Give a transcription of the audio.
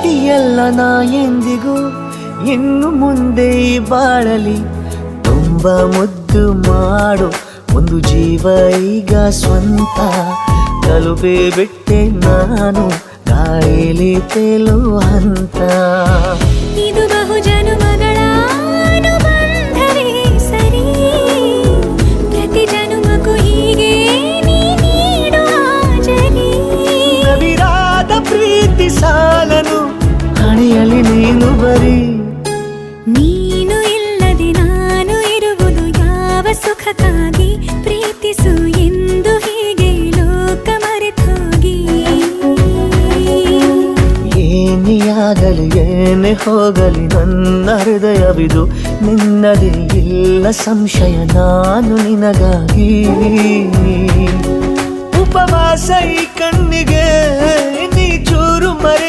ಪ್ರೀತಿಯಲ್ಲ ನಾ ಎಂದಿಗೂ ಇನ್ನು ಮುಂದೆ ಬಾಳಲಿ ತುಂಬ ಮುದ್ದು ಮಾಡು ಒಂದು ಜೀವ ಈಗ ಸ್ವಂತ ತಲುಪೇ ಬಿಟ್ಟೆ ನಾನು ಗಾಳಿಲಿ ತೇಲುವ ಹಂತ ಇದು ಬಹು ಜನುಮಗಳ ಅನುಬಂಧವೇ ಸರಿ ಪ್ರತಿ ಜನುಮಕ್ಕೂ ಹೀಗೆ ನೀ ನೀಡುವ ಜರಿ ನವಿರಾದ ಪ್ರೀತಿ ಸಾಲನು ಹಣೆಯಲ್ಲಿ ನೀನು ಬರೀ ನೀನು ಇಲ್ಲದೆ ನಾನು ಇರುವುದು ಯಾವ ಸುಖಕ್ಕಾಗಿ ಪ್ರೀತಿಸು ಎಂದು ಹೀಗೆ ಲೋಕ ಮರೆತೋಗಿ ಏನಿಯಾಗಲಿ ಏನೇ ಹೋಗಲಿ ನನ್ನ ಹೃದಯವಿದು ನಿನ್ನದೇ ಇಲ್ಲ ಸಂಶಯ ನಾನು ನಿನಗಾಗಿ ಉಪವಾಸ ಈ ಕಣ್ಣಿಗೆ ನೀ ಚೂರು ಮರೆ